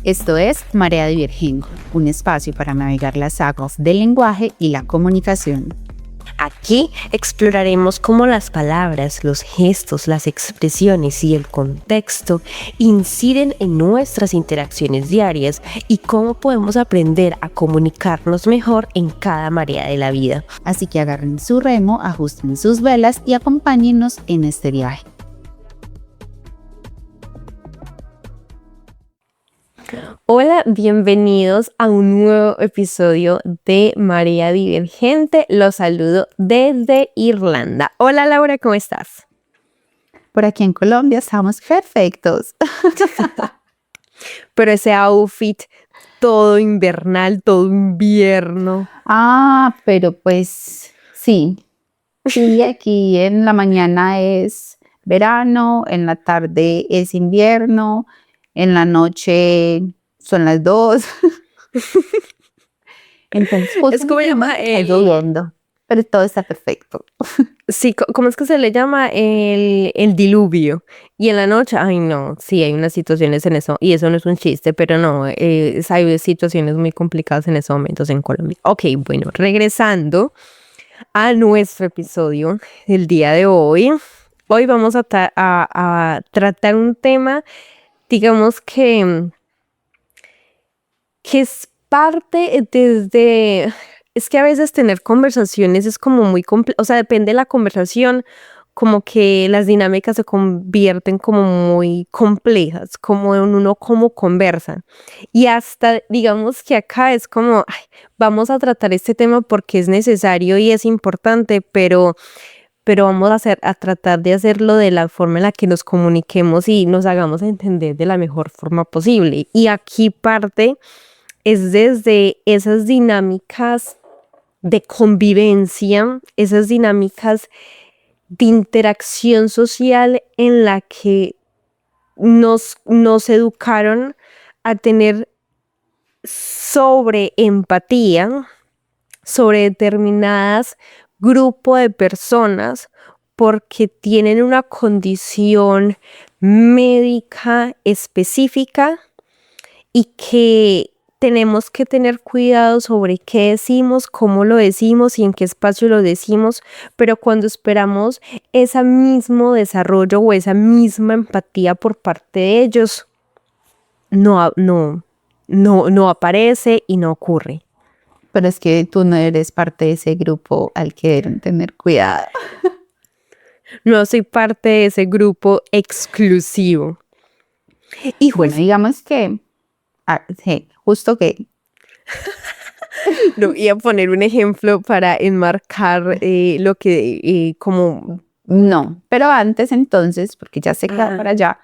Esto es Marea Divergente, un espacio para navegar las aguas del lenguaje y la comunicación. Aquí exploraremos cómo las palabras, los gestos, las expresiones y el contexto inciden en nuestras interacciones diarias y cómo podemos aprender a comunicarnos mejor en cada marea de la vida. Así que agarren su remo, ajusten sus velas y acompáñennos en este viaje. Hola, bienvenidos a un nuevo episodio de Marea Divergente. Los saludo desde Irlanda. Hola Laura, ¿cómo estás? Por aquí en Colombia estamos perfectos. Pero ese outfit todo invernal, todo invierno. Pero pues sí. Sí, aquí en la mañana es verano, en la tarde es invierno, en la noche son las 2. Entonces, Es como llama lloviendo, pero todo está perfecto. Sí, ¿cómo es que se le llama? El diluvio. Y en la noche, ay no, sí, hay unas situaciones en eso, y eso no es un chiste, pero no, hay situaciones muy complicadas en esos momentos en Colombia. Ok, bueno, regresando a nuestro episodio del día de hoy. Hoy vamos a tratar un tema, digamos que es parte desde... Es que a veces tener conversaciones es como muy complejo, o sea, depende de la conversación, como que las dinámicas se convierten como muy complejas, como en uno cómo conversa. Y hasta, digamos que acá es como, ay, vamos a tratar este tema porque es necesario y es importante, pero vamos a tratar de hacerlo de la forma en la que nos comuniquemos y nos hagamos entender de la mejor forma posible. Y aquí parte es desde esas dinámicas de convivencia, esas dinámicas de interacción social en la que nos educaron a tener sobre empatía, sobre determinadas grupos de personas porque tienen una condición médica específica y que tenemos que tener cuidado sobre qué decimos, cómo lo decimos y en qué espacio lo decimos, pero cuando esperamos ese mismo desarrollo o esa misma empatía por parte de ellos, no aparece y no ocurre. Pero es que tú no eres parte de ese grupo al que deben tener cuidado. No soy parte de ese grupo exclusivo. Y bueno, digamos que, sí, justo que... No, voy a poner un ejemplo para enmarcar lo que como... No, pero antes entonces, porque ya sé que va para allá,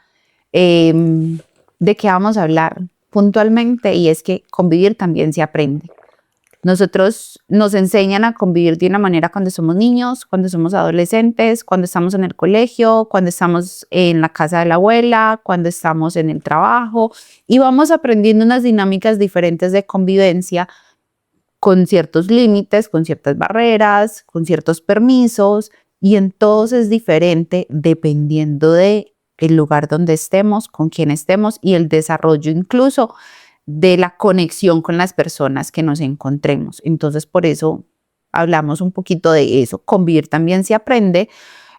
¿de qué vamos a hablar puntualmente? Y es que convivir también se aprende. Nosotros nos enseñan a convivir de una manera cuando somos niños, cuando somos adolescentes, cuando estamos en el colegio, cuando estamos en la casa de la abuela, cuando estamos en el trabajo y vamos aprendiendo unas dinámicas diferentes de convivencia con ciertos límites, con ciertas barreras, con ciertos permisos y en todos es diferente dependiendo de el lugar donde estemos, con quién estemos y el desarrollo incluso de la conexión con las personas que nos encontremos. Entonces, por eso hablamos un poquito de eso. Convivir también se aprende,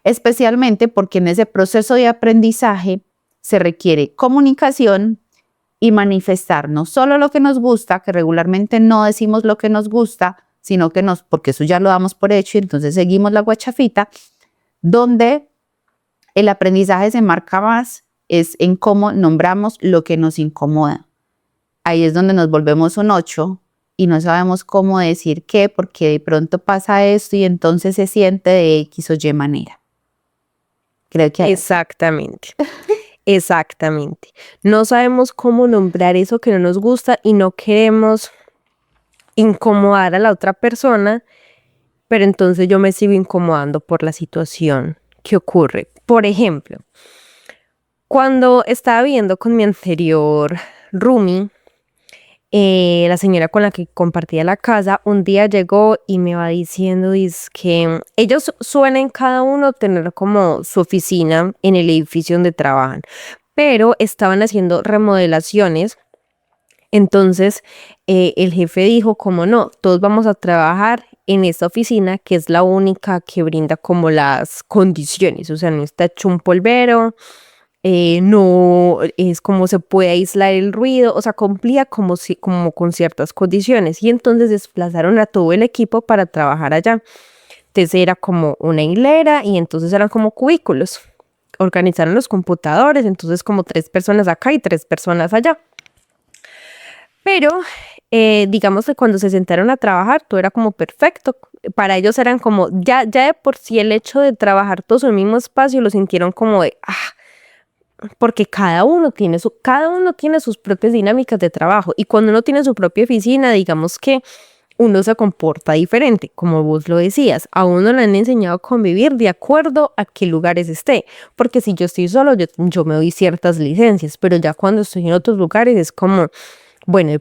especialmente porque en ese proceso de aprendizaje se requiere comunicación y manifestar no solo lo que nos gusta, que regularmente no decimos lo que nos gusta, sino que porque eso ya lo damos por hecho y entonces seguimos la guachafita, donde el aprendizaje se marca más es en cómo nombramos lo que nos incomoda. Ahí es donde nos volvemos un 8 y no sabemos cómo decir qué, porque de pronto pasa esto y entonces se siente de X o Y manera. Creo que Exactamente. Exactamente. No sabemos cómo nombrar eso que no nos gusta y no queremos incomodar a la otra persona, pero entonces yo me sigo incomodando por la situación que ocurre. Por ejemplo, cuando estaba viviendo con mi anterior roomie, la señora con la que compartía la casa, un día llegó y me va diciendo que ellos suelen cada uno tener como su oficina en el edificio donde trabajan, pero estaban haciendo remodelaciones Entonces, el jefe dijo, como no, todos vamos a trabajar en esta oficina, que es la única que brinda como las condiciones, o sea, no está hecho un polvero, no es como se puede aislar el ruido, o sea, cumplía como, como con ciertas condiciones. Y entonces desplazaron a todo el equipo para trabajar allá. Entonces era como una hilera y entonces eran como cubículos. Organizaron los computadores, entonces como 3 personas acá y 3 personas allá. Pero digamos que cuando se sentaron a trabajar todo era como perfecto. Para ellos eran como, ya de por sí el hecho de trabajar todos en el mismo espacio lo sintieron como de, porque cada uno tiene sus propias dinámicas de trabajo. Y cuando uno tiene su propia oficina, digamos que uno se comporta diferente, como vos lo decías. A uno le han enseñado a convivir de acuerdo a qué lugares esté, porque si yo estoy solo, yo me doy ciertas licencias, pero ya cuando estoy en otros lugares es como, bueno, de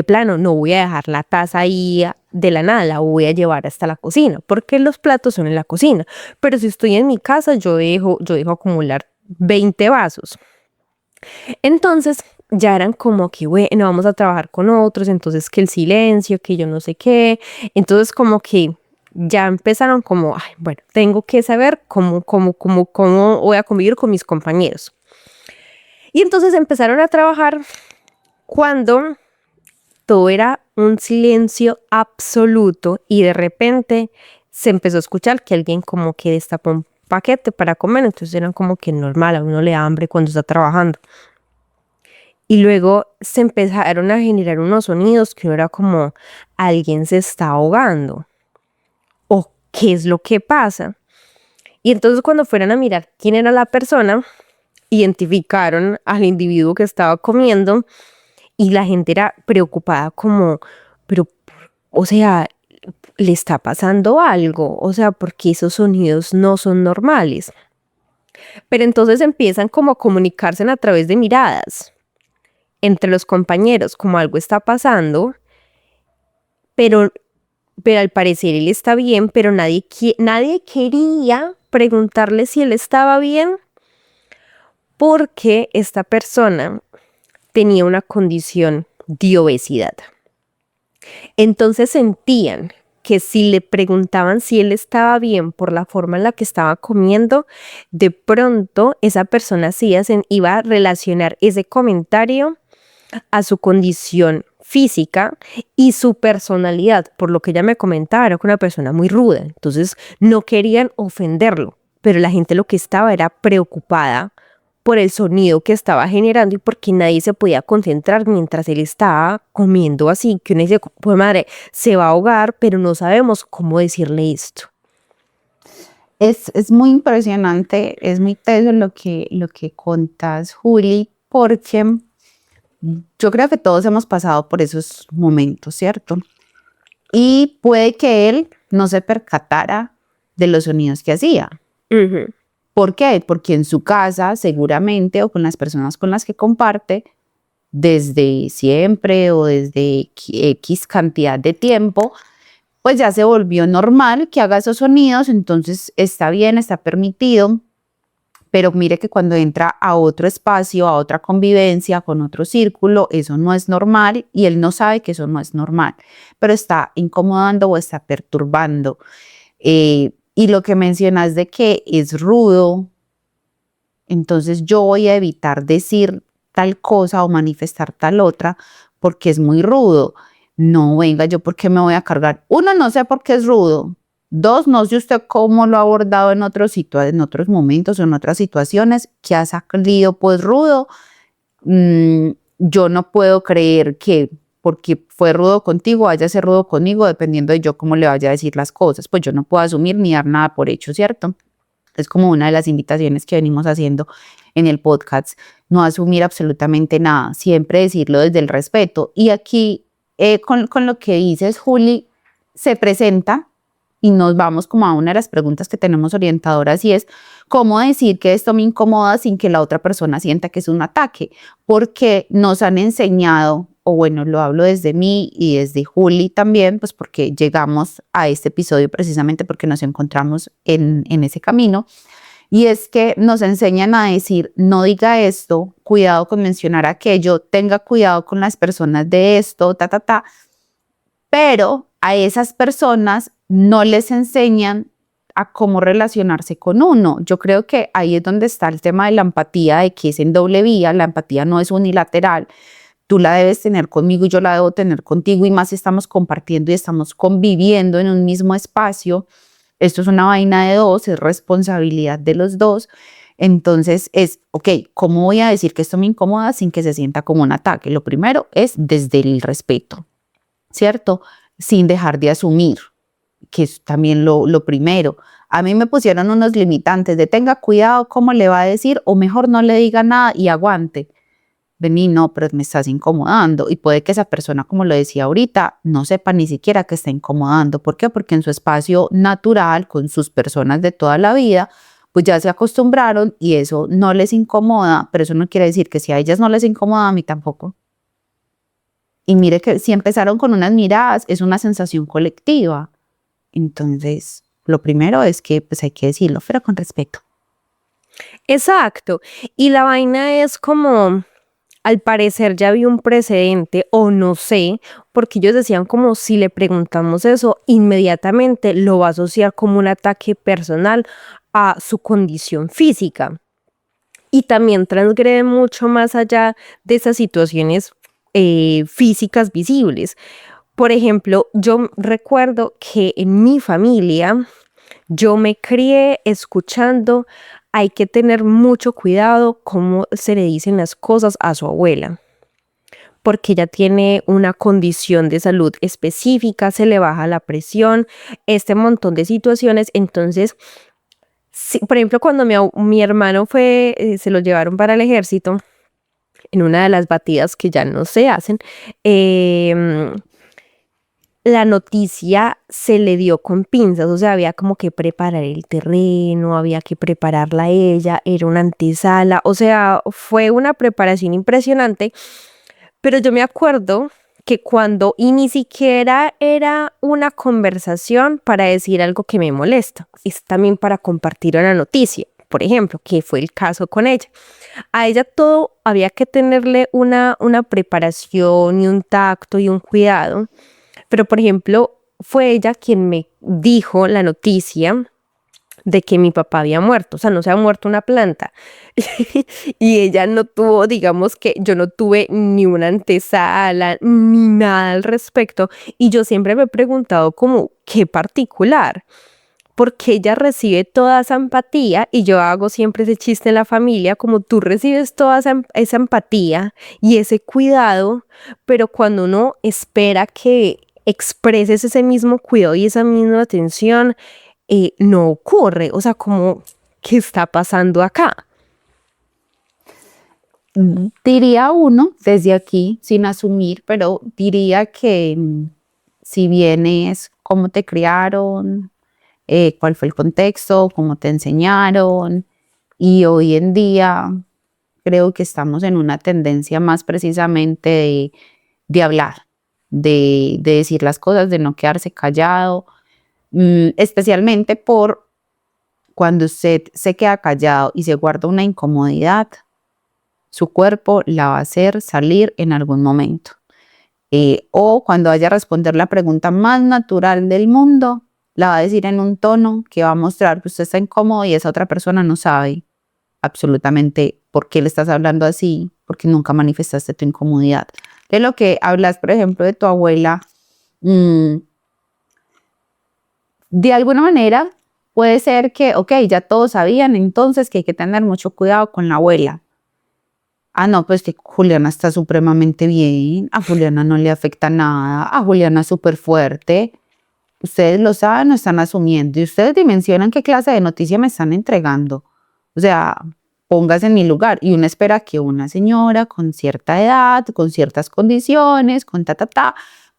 plano no voy a dejar la taza ahí de la nada, la voy a llevar hasta la cocina, porque los platos son en la cocina. Pero si estoy en mi casa, yo dejo acumular 20 vasos. Entonces ya eran como que, bueno, vamos a trabajar con otros, entonces que el silencio, que yo no sé qué. Entonces como que ya empezaron como, ay, bueno, tengo que saber cómo voy a convivir con mis compañeros. Y entonces empezaron a trabajar cuando todo era un silencio absoluto y de repente se empezó a escuchar que alguien como que destapó un paquete para comer, entonces era como que normal, a uno le da hambre cuando está trabajando. Y luego se empezaron a generar unos sonidos que era como alguien se está ahogando o qué es lo que pasa. Y entonces cuando fueron a mirar quién era la persona, identificaron al individuo que estaba comiendo y la gente era preocupada como, pero, o sea, le está pasando algo, o sea, porque esos sonidos no son normales. Pero entonces empiezan como a comunicarse a través de miradas entre los compañeros, como algo está pasando, pero al parecer él está bien, pero nadie quería preguntarle si él estaba bien, porque esta persona tenía una condición de obesidad. Entonces sentían que si le preguntaban si él estaba bien por la forma en la que estaba comiendo, de pronto esa persona iba a relacionar ese comentario a su condición física y su personalidad. Por lo que ella me comentaba, era una persona muy ruda, entonces no querían ofenderlo, pero la gente lo que estaba era preocupada por el sonido que estaba generando y porque nadie se podía concentrar mientras él estaba comiendo así, que uno dice, pues madre, se va a ahogar, pero no sabemos cómo decirle esto. Es muy impresionante, es muy teso lo que contas, Juli, porque yo creo que todos hemos pasado por esos momentos, ¿cierto? Y puede que él no se percatara de los sonidos que hacía. Uh-huh. ¿Por qué? Porque en su casa seguramente o con las personas con las que comparte desde siempre o desde X cantidad de tiempo, pues ya se volvió normal que haga esos sonidos, entonces está bien, está permitido, pero mire que cuando entra a otro espacio, a otra convivencia, con otro círculo, eso no es normal y él no sabe que eso no es normal, pero está incomodando o está perturbando. Y lo que mencionas de que es rudo, entonces yo voy a evitar decir tal cosa o manifestar tal otra porque es muy rudo. No, venga, yo por qué me voy a cargar. Uno, no sé por qué es rudo. Dos, no sé usted cómo lo ha abordado en otros momentos o en otras situaciones que ha salido pues rudo. Yo no puedo creer que porque fue rudo contigo, vaya a ser rudo conmigo, dependiendo de yo cómo le vaya a decir las cosas. Pues yo no puedo asumir ni dar nada por hecho, ¿cierto? Es como una de las invitaciones que venimos haciendo en el podcast, no asumir absolutamente nada, siempre decirlo desde el respeto. Y aquí, con lo que dices, Juli, se presenta y nos vamos como a una de las preguntas que tenemos orientadoras y es, ¿cómo decir que esto me incomoda sin que la otra persona sienta que es un ataque? Porque nos han enseñado, o bueno, lo hablo desde mí y desde Juli también, pues porque llegamos a este episodio precisamente porque nos encontramos en ese camino, Y es que nos enseñan a decir, no diga esto, cuidado con mencionar aquello, tenga cuidado con las personas de esto, pero a esas personas no les enseñan a cómo relacionarse con uno. Yo creo que ahí es donde está el tema de la empatía, de que es en doble vía, la empatía no es unilateral. Tú la debes tener conmigo y yo la debo tener contigo, y más si estamos compartiendo y estamos conviviendo en un mismo espacio. Esto es una vaina de dos, es responsabilidad de los dos. Entonces es, ok, ¿cómo voy a decir que esto me incomoda sin que se sienta como un ataque? Lo primero es desde el respeto, ¿cierto? Sin dejar de asumir, que es también lo primero. A mí me pusieron unos limitantes de tenga cuidado cómo le va a decir, o mejor no le diga nada y aguante. Vení, no, pero me estás incomodando. Y puede que esa persona, como lo decía ahorita, no sepa ni siquiera que está incomodando. ¿Por qué? Porque en su espacio natural, con sus personas de toda la vida, pues ya se acostumbraron y eso no les incomoda, pero eso no quiere decir que si a ellas no les incomoda, a mí tampoco. Y mire que si empezaron con unas miradas, es una sensación colectiva. Entonces, lo primero es que pues hay que decirlo, pero con respeto. Exacto. Y la vaina es como, al parecer ya había un precedente, o no sé, porque ellos decían como si le preguntamos eso, inmediatamente lo va a asociar como un ataque personal a su condición física. Y también transgrede mucho más allá de esas situaciones físicas visibles. Por ejemplo, yo recuerdo que en mi familia yo me crié escuchando, hay que tener mucho cuidado cómo se le dicen las cosas a su abuela, porque ella tiene una condición de salud específica, se le baja la presión, este montón de situaciones. Entonces, por ejemplo, cuando mi hermano se lo llevaron para el ejército, en una de las batidas que ya no se hacen, la noticia se le dio con pinzas, o sea, había como que preparar el terreno, había que prepararla a ella, era una antesala, o sea, fue una preparación impresionante. Pero yo me acuerdo que y ni siquiera era una conversación para decir algo que me molesta, es también para compartir una noticia, por ejemplo, que fue el caso con ella. A ella todo había que tenerle una preparación y un tacto y un cuidado. Pero, por ejemplo, fue ella quien me dijo la noticia de que mi papá había muerto, o sea, no se ha muerto una planta. Y ella no tuvo, digamos que yo no tuve ni una antesala, ni nada al respecto. Y yo siempre me he preguntado como, ¿qué particular? Porque ella recibe toda esa empatía, y yo hago siempre ese chiste en la familia, como tú recibes toda esa empatía y ese cuidado, pero cuando uno espera que expreses ese mismo cuidado y esa misma atención, no ocurre. O sea, como, ¿qué está pasando acá? Diría uno, desde aquí, sin asumir, pero diría que si bien es cómo te criaron, cuál fue el contexto, cómo te enseñaron, y hoy en día creo que estamos en una tendencia más precisamente de hablar, de decir las cosas, de no quedarse callado, especialmente por cuando usted se queda callado y se guarda una incomodidad, su cuerpo la va a hacer salir en algún momento. O cuando vaya a responder la pregunta más natural del mundo, la va a decir en un tono que va a mostrar que usted está incómodo y esa otra persona no sabe absolutamente por qué le estás hablando así, porque nunca manifestaste tu incomodidad. De lo que hablas, por ejemplo, de tu abuela, de alguna manera puede ser que, ok, ya todos sabían entonces que hay que tener mucho cuidado con la abuela. Ah, no, pues que Juliana está supremamente bien, a Juliana no le afecta nada, a Juliana es súper fuerte. Ustedes lo saben, no están asumiendo y ustedes dimensionan qué clase de noticia me están entregando. O sea, póngase en mi lugar. Y uno espera que una señora con cierta edad, con ciertas condiciones, con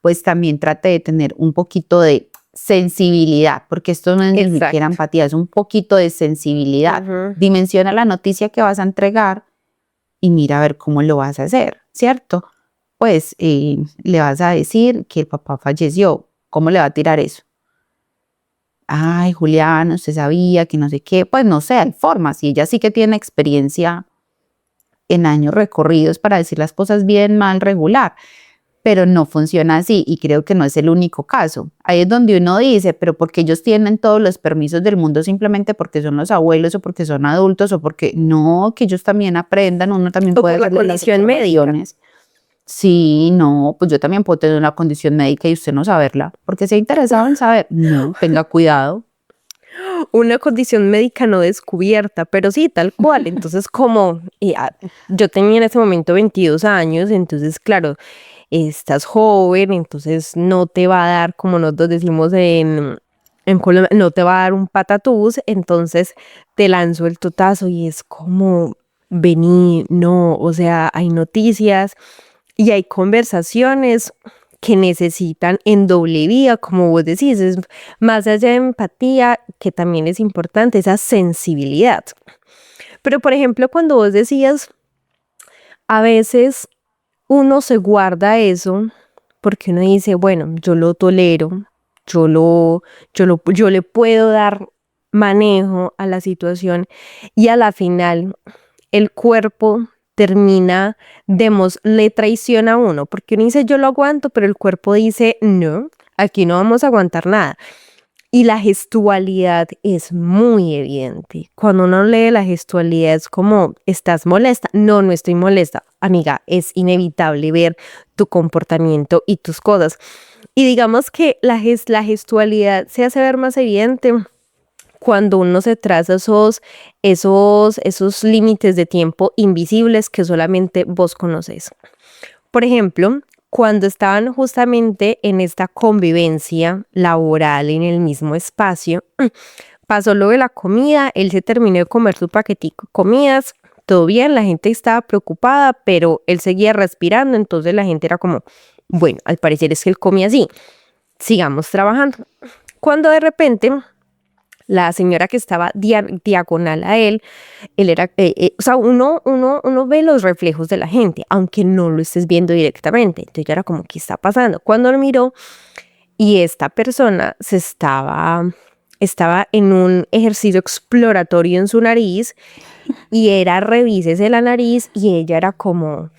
pues también trate de tener un poquito de sensibilidad, porque esto no es ni siquiera empatía, es un poquito de sensibilidad. Dimensiona la noticia que vas a entregar y mira a ver cómo lo vas a hacer, ¿cierto? Pues le vas a decir que el papá falleció. ¿Cómo le va a tirar eso? ay, Juliana, usted sabía que no sé qué, pues no sé, hay formas, y ella sí que tiene experiencia en años recorridos para decir las cosas bien, mal, regular, pero no funciona así y creo que no es el único caso. Ahí es donde uno dice, pero porque ellos tienen todos los permisos del mundo simplemente porque son los abuelos o porque son adultos o porque no, que ellos también aprendan, uno también O puede por la hacerle las condición médica. observaciones. Sí, no, pues yo también puedo tener una condición médica y usted no saberla, porque se ha interesado en saber, no, tenga cuidado. Una condición médica no descubierta, pero sí, tal cual. Entonces, yo tenía en ese momento 22 años, entonces, claro, estás joven, entonces no te va a dar, como nosotros decimos en Colombia, no te va a dar un patatús, entonces te lanzo el totazo y es como, vení, no, o sea, hay noticias y hay conversaciones que necesitan en doble vía, como vos decís, es más allá de empatía, que también es importante, esa sensibilidad. Pero, por ejemplo, cuando vos decías, a veces uno se guarda eso porque uno dice, bueno, yo lo tolero, yo le puedo dar manejo a la situación y a la final el cuerpo termina, le traiciona a uno, porque uno dice yo lo aguanto, pero el cuerpo dice no, aquí no vamos a aguantar nada. Y la gestualidad es muy evidente. Cuando uno lee la gestualidad es como, ¿estás molesta? No, no estoy molesta. Amiga, es inevitable ver tu comportamiento y tus cosas. Y digamos que la gestualidad se hace ver más evidente cuando uno se traza esos límites de tiempo invisibles que solamente vos conoces. Por ejemplo, cuando estaban justamente en esta convivencia laboral en el mismo espacio, pasó lo de la comida, él se terminó de comer su paquetico de comidas, todo bien, la gente estaba preocupada, pero él seguía respirando, entonces la gente era como, bueno, al parecer es que él come así, sigamos trabajando. Cuando de repente la señora que estaba diagonal a él era, o sea, uno ve los reflejos de la gente, aunque no lo estés viendo directamente. Entonces yo era como, ¿qué está pasando? Cuando lo miró y esta persona estaba en un ejercicio exploratorio en su nariz y era revísese la nariz y ella era como,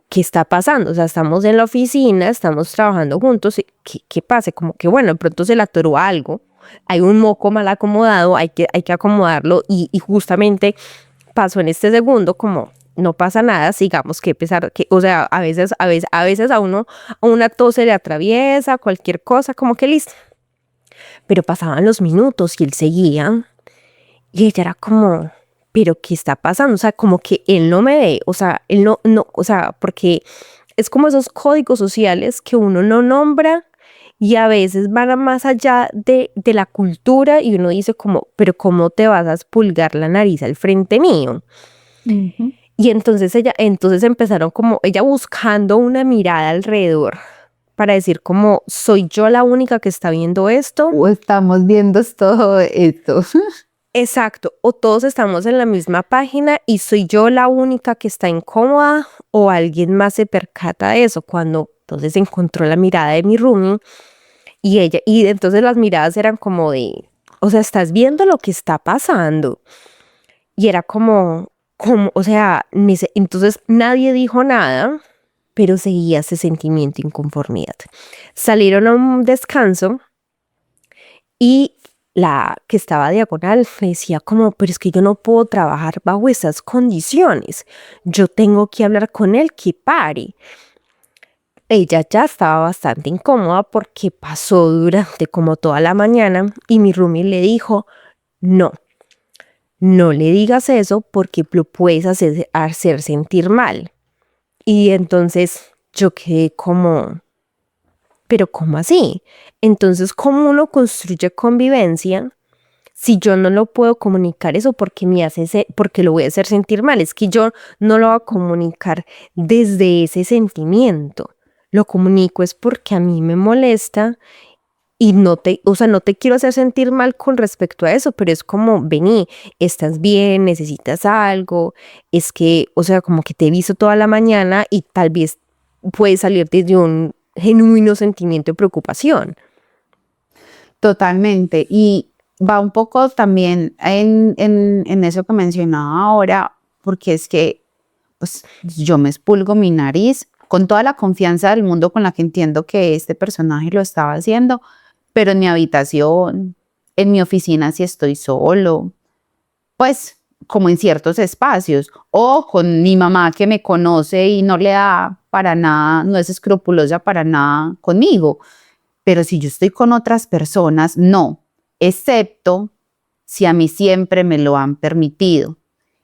¿qué está pasando? O sea, estamos en la oficina, estamos trabajando juntos, ¿qué pasa? Como que bueno, de pronto se le atoró algo, hay un moco mal acomodado, hay que acomodarlo y justamente pasó en este segundo como no pasa nada, sigamos que pesar que, o sea, a veces a una tos se le atraviesa, cualquier cosa, como que listo. Pero pasaban los minutos y él seguía y ella era como, pero ¿qué está pasando? O sea, como que él no me ve, o sea, él no, o sea, porque es como esos códigos sociales que uno no nombra y a veces van más allá de la cultura y uno dice como, pero ¿cómo te vas a expulgar la nariz al frente mío? Ujú. Y entonces empezaron como ella buscando una mirada alrededor para decir como, ¿soy yo la única que está viendo esto? O estamos viendo todo esto. Exacto, o todos estamos en la misma página y soy yo la única que está incómoda o alguien más se percata de eso cuando entonces encontró la mirada de mi roomie y entonces las miradas eran como de, o sea, estás viendo lo que está pasando y era o sea, entonces nadie dijo nada, pero seguía ese sentimiento de inconformidad. Salieron a un descanso y la que estaba diagonal me decía como, pero es que yo no puedo trabajar bajo esas condiciones. Yo tengo que hablar con él que pare. Ella ya estaba bastante incómoda porque pasó durante como toda la mañana y mi roomie le dijo, no, no le digas eso porque lo puedes hacer sentir mal. Y entonces yo quedé como, pero ¿cómo así? Entonces, ¿cómo uno construye convivencia si yo no lo puedo comunicar eso porque lo voy a hacer sentir mal? Es que yo no lo voy a comunicar desde ese sentimiento. Lo comunico es porque a mí me molesta y o sea, no te quiero hacer sentir mal con respecto a eso, pero es como, vení, estás bien, necesitas algo, es que, o sea, como que te he visto toda la mañana y tal vez puede salir desde un genuino sentimiento de preocupación. Totalmente. Y va un poco también en eso que mencionaba ahora, porque es que pues, yo me expulgo mi nariz con toda la confianza del mundo con la que entiendo que este personaje lo estaba haciendo, pero en mi habitación, en mi oficina si estoy solo, pues como en ciertos espacios, o con mi mamá que me conoce y no le da para nada, no es escrupulosa para nada conmigo. Pero si yo estoy con otras personas, no, excepto si a mí siempre me lo han permitido.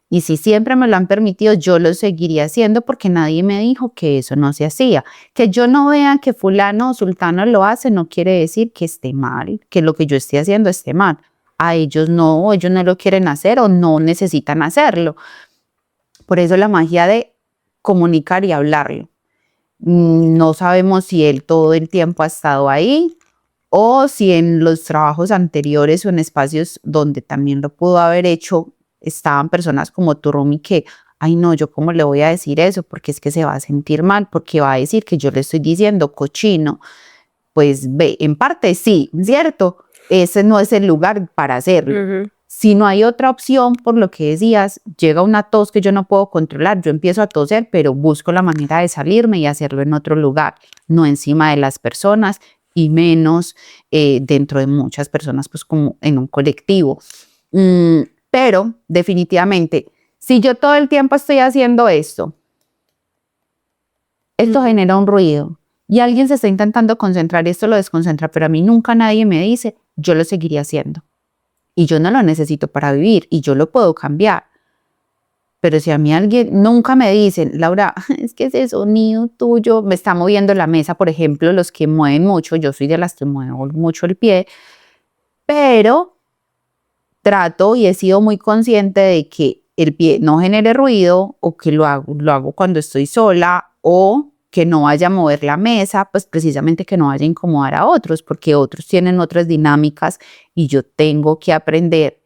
Y si siempre me lo han permitido, yo lo seguiría haciendo porque nadie me dijo que eso no se hacía. Que yo no vea que fulano o sultano lo hace no quiere decir que esté mal, que lo que yo esté haciendo esté mal. A ellos no lo quieren hacer o no necesitan hacerlo. Por eso la magia de comunicar y hablarlo. No sabemos si él todo el tiempo ha estado ahí o si en los trabajos anteriores o en espacios donde también lo pudo haber hecho, estaban personas como tu Rumi que, ay no, yo cómo le voy a decir eso, porque es que se va a sentir mal, porque va a decir que yo le estoy diciendo cochino. Pues ve, en parte sí, ¿cierto? Ese no es el lugar para hacerlo. Si no hay otra opción, por lo que decías, llega una tos que yo no puedo controlar, yo empiezo a toser, pero busco la manera de salirme y hacerlo en otro lugar, no encima de las personas y menos dentro de muchas personas, pues como en un colectivo. Pero definitivamente, si yo todo el tiempo estoy haciendo esto genera un ruido y alguien se está intentando concentrar y esto lo desconcentra, pero a mí nunca nadie me dice, yo lo seguiría haciendo. Y yo no lo necesito para vivir y yo lo puedo cambiar. Pero si a mí alguien nunca me dicen, Laura, es que ese sonido tuyo me está moviendo la mesa, por ejemplo, los que mueven mucho, yo soy de las que muevo mucho el pie, pero trato y he sido muy consciente de que el pie no genere ruido o que lo hago cuando estoy sola o que no vaya a mover la mesa, pues precisamente que no vaya a incomodar a otros, porque otros tienen otras dinámicas y yo tengo que aprender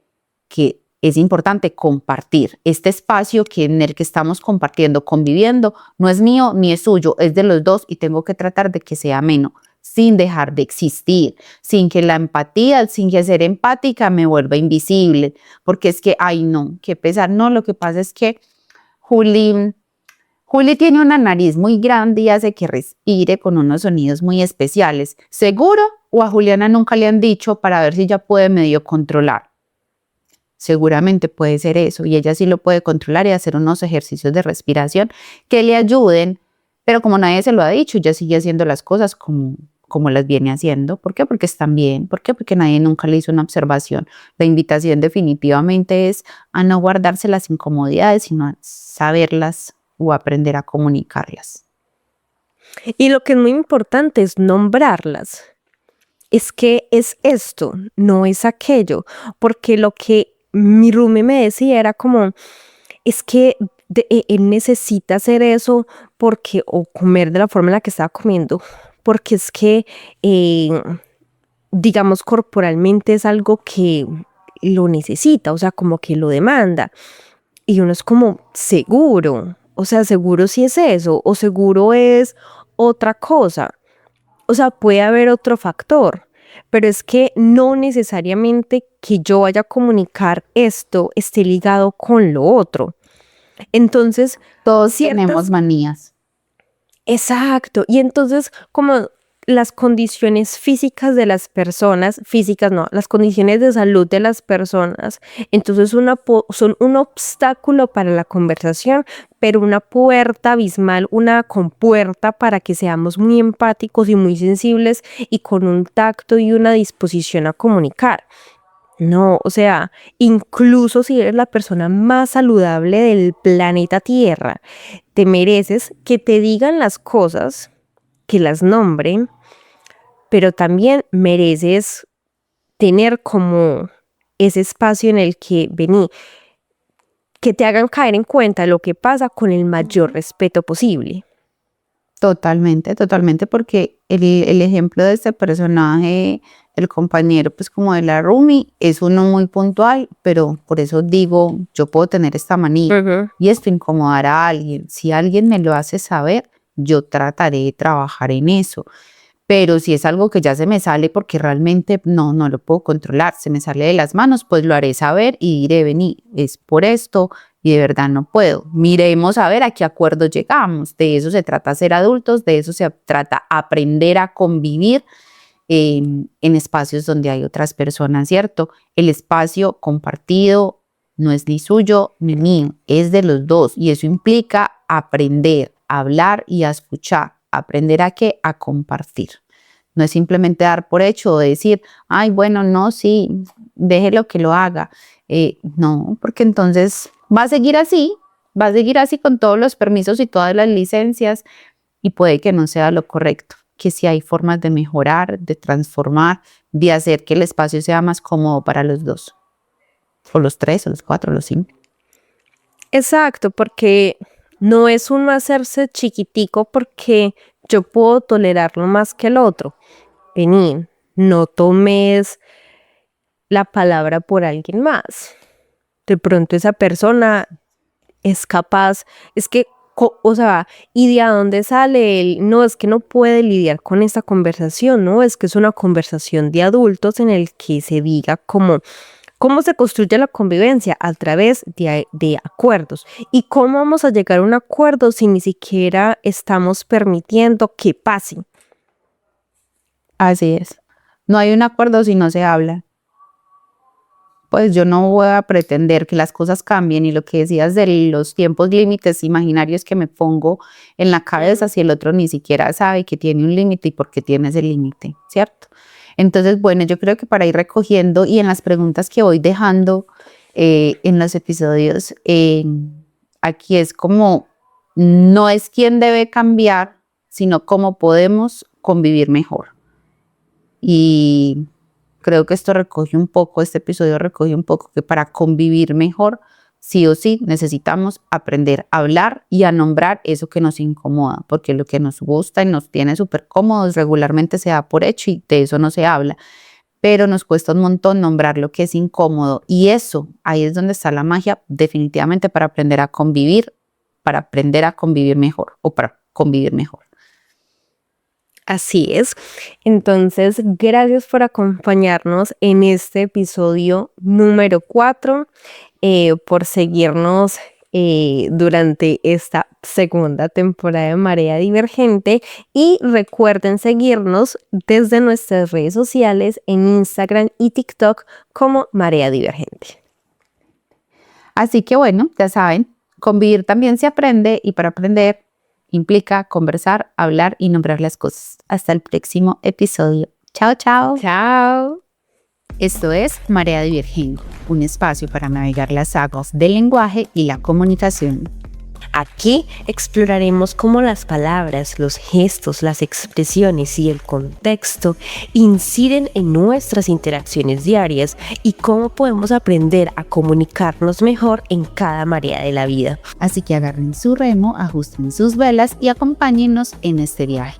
que es importante compartir. Este espacio en el que estamos compartiendo, conviviendo, no es mío ni es suyo, es de los dos y tengo que tratar de que sea ameno, sin dejar de existir, sin que la empatía, sin que ser empática me vuelva invisible, porque es que, ay no, qué pesar, no, lo que pasa es que Juli tiene una nariz muy grande y hace que respire con unos sonidos muy especiales. ¿Seguro? ¿O a Juliana nunca le han dicho para ver si ya puede medio controlar? Seguramente puede ser eso y ella sí lo puede controlar y hacer unos ejercicios de respiración que le ayuden, pero como nadie se lo ha dicho, ella sigue haciendo las cosas como las viene haciendo. ¿Por qué? Porque están bien. ¿Por qué? Porque nadie nunca le hizo una observación. La invitación definitivamente es a no guardarse las incomodidades, sino a saberlas o aprender a comunicarlas. Y lo que es muy importante es nombrarlas. Es que es esto, no es aquello, porque lo que mi roomie me decía era como, es que él necesita hacer eso porque, o comer de la forma en la que estaba comiendo, porque es que, digamos, corporalmente es algo que lo necesita, o sea, como que lo demanda. Y uno es como, seguro, o sea, seguro si es eso, o seguro es otra cosa. O sea, puede haber otro factor, pero es que no necesariamente que yo vaya a comunicar esto esté ligado con lo otro. Entonces, todos tenemos manías. Exacto. Y entonces, como las condiciones físicas de las personas, físicas no, las condiciones de salud de las personas, entonces son un obstáculo para la conversación, pero una puerta abismal, una compuerta para que seamos muy empáticos y muy sensibles y con un tacto y una disposición a comunicar. No, o sea, incluso si eres la persona más saludable del planeta Tierra, te mereces que te digan las cosas, que las nombren, pero también mereces tener como ese espacio en el que vení, que te hagan caer en cuenta lo que pasa con el mayor respeto posible. Totalmente, totalmente, porque el ejemplo de este personaje, el compañero, pues como de la Rumi, es uno muy puntual, pero por eso digo, yo puedo tener esta manía y esto incomodar a alguien. Si alguien me lo hace saber, yo trataré de trabajar en eso. Pero si es algo que ya se me sale porque realmente no lo puedo controlar, se me sale de las manos, pues lo haré saber y diré, vení, es por esto y de verdad no puedo. Miremos a ver a qué acuerdo llegamos. De eso se trata ser adultos, de eso se trata aprender a convivir en espacios donde hay otras personas, ¿cierto? El espacio compartido no es ni suyo ni mío, es de los dos y eso implica aprender a hablar y a escuchar. ¿Aprender a qué? A compartir. No es simplemente dar por hecho o decir, ay, bueno, no, sí, déjelo que lo haga. No, porque entonces va a seguir así con todos los permisos y todas las licencias y puede que no sea lo correcto, que si hay formas de mejorar, de transformar, de hacer que el espacio sea más cómodo para los dos, o los tres, o los cuatro, o los cinco. Exacto, porque no es uno hacerse chiquitico porque yo puedo tolerarlo más que el otro. Vení, no tomes la palabra por alguien más. De pronto esa persona es capaz, es que, o sea, ¿y de dónde sale él? No, es que no puede lidiar con esta conversación, ¿no? Es que es una conversación de adultos en el que se diga cómo se construye la convivencia a través de acuerdos. ¿Y cómo vamos a llegar a un acuerdo si ni siquiera estamos permitiendo que pase? Así es. No hay un acuerdo si no se habla. Pues yo no voy a pretender que las cosas cambien y lo que decías de los tiempos límites imaginarios que me pongo en la cabeza si el otro ni siquiera sabe que tiene un límite y por qué tiene ese límite, ¿cierto? Entonces, bueno, yo creo que para ir recogiendo y en las preguntas que voy dejando en los episodios, aquí es como, no es quién debe cambiar, sino cómo podemos convivir mejor. Y creo que esto recoge un poco, este episodio recoge un poco que para convivir mejor, sí o sí, necesitamos aprender a hablar y a nombrar eso que nos incomoda, porque lo que nos gusta y nos tiene súper cómodos regularmente se da por hecho y de eso no se habla, pero nos cuesta un montón nombrar lo que es incómodo y eso, ahí es donde está la magia definitivamente para aprender a convivir mejor o para convivir mejor. Así es. Entonces, gracias por acompañarnos en este episodio número 4, por seguirnos durante esta segunda temporada de Marea Divergente y recuerden seguirnos desde nuestras redes sociales en Instagram y TikTok como Marea Divergente. Así que bueno, ya saben, convivir también se aprende y para aprender implica conversar, hablar y nombrar las cosas. Hasta el próximo episodio. Chao, chao. Chao. Esto es Marea Divergente, un espacio para navegar las aguas del lenguaje y la comunicación. Aquí exploraremos cómo las palabras, los gestos, las expresiones y el contexto inciden en nuestras interacciones diarias y cómo podemos aprender a comunicarnos mejor en cada marea de la vida. Así que agarren su remo, ajusten sus velas y acompáñennos en este viaje.